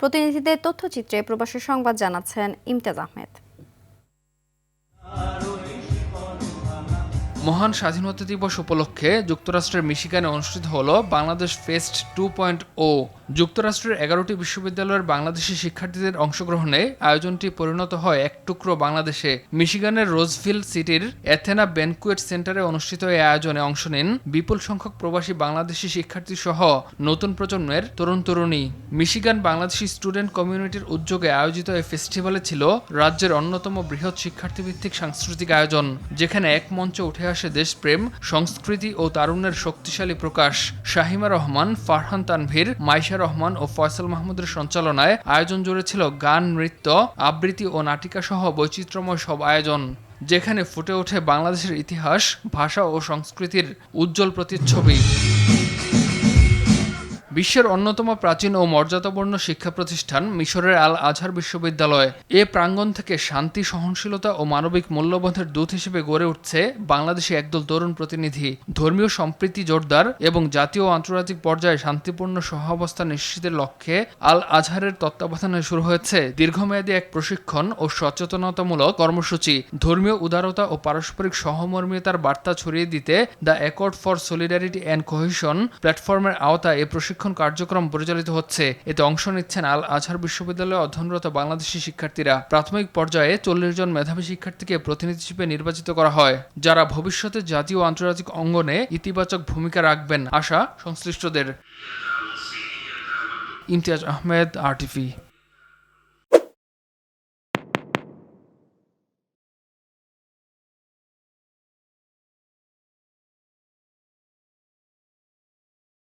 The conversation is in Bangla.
প্রতিনিধিদের তথ্যচিত্রে প্রবাসী সংবাদ জানাচ্ছেন ইমতিয়াজ আহমেদ। মহান স্বাধীনতা দিবস উপলক্ষে যুক্তরাষ্ট্রের মিশিগানে অনুষ্ঠিত হল বাংলাদেশ ফেস্ট 2.0। যুক্তরাষ্ট্রের 11টি বিশ্ববিদ্যালয়ের বাংলাদেশি শিক্ষার্থীদের অংশগ্রহণে আয়োজনটি পরিণত হয় এক টুকরো বাংলাদেশে। মিশিগানের রোজভিল সিটির অ্যাথেনা ব্যানকুয়েট সেন্টারে অনুষ্ঠিত এই আয়োজনে অংশ নেন বিপুল সংখ্যক প্রবাসী বাংলাদেশি শিক্ষার্থী সহ নতুন প্রজন্মের তরুণ-তরুণী। মিশিগান বাংলাদেশি স্টুডেন্ট কমিউনিটির উদ্যোগে আয়োজিত এই ফেস্টিভ্যালে ছিল রাজ্যের অন্যতম বৃহৎ শিক্ষার্থীভিত্তিক সাংস্কৃতিক আয়োজন, যেখানে এক মঞ্চে উঠে আসে দেশপ্রেম, সংস্কৃতি ও তারুণ্যের শক্তিশালী প্রকাশ। শাহিমা রহমান, ফারহান তানভীর, মাইশা রহমান ও ফয়সাল মাহমুদের সঞ্চালনায় আয়োজন জুড়ে ছিল গান, নৃত্য, আবৃত্তি ও নাটিকা সহ বৈচিত্র্যময় সব আয়োজন, যেখানে ফুটে ওঠে বাংলাদেশের ইতিহাস, ভাষা ও সংস্কৃতির উজ্জ্বল প্রতিচ্ছবি। বিশ্বের অন্যতম প্রাচীন ও মর্যাদাপূর্ণ শিক্ষা প্রতিষ্ঠান মিশরের আল আজহার বিশ্ববিদ্যালয়। এ প্রাঙ্গণ থেকে শান্তি, সহনশীলতা ও মানবিক মূল্যবোধের দূত হিসেবে গড়ে উঠছে বাংলাদেশি একদল তরুণ প্রতিনিধি। ধর্মীয় সম্প্রীতি জোরদার এবং জাতীয় ও আন্তর্জাতিক পর্যায়ে শান্তিপূর্ণ সহাবস্থান নিশ্চিতের লক্ষ্যে আল আজহারের তত্ত্বাবধানে শুরু হয়েছে দীর্ঘমেয়াদী এক প্রশিক্ষণ ও সচেতনতামূলক কর্মসূচি। ধর্মীয় উদারতা ও পারস্পরিক সহমর্মিতার বার্তা ছড়িয়ে দিতে the accord for solidarity and cohesion প্ল্যাটফর্মের আওতায় এ প্রশিক্ষণ কার্যক্রম পরিচালিত হচ্ছে। এতে অংশ নিচ্ছেন আল আজহার বিশ্ববিদ্যালয়ে অধ্যয়নরত বাংলাদেশি শিক্ষার্থীরা। প্রাথমিক পর্যায়ে 40 জন মেধাবী শিক্ষার্থীকে প্রতিনিধি হিসেবে নির্বাচিত করা হয়, যারা ভবিষ্যতে জাতীয় ও আন্তর্জাতিক অঙ্গনে ইতিবাচক ভূমিকা রাখবেন আশা সংশ্লিষ্টদের। ইমতিয়াজ আহমেদ, RTV।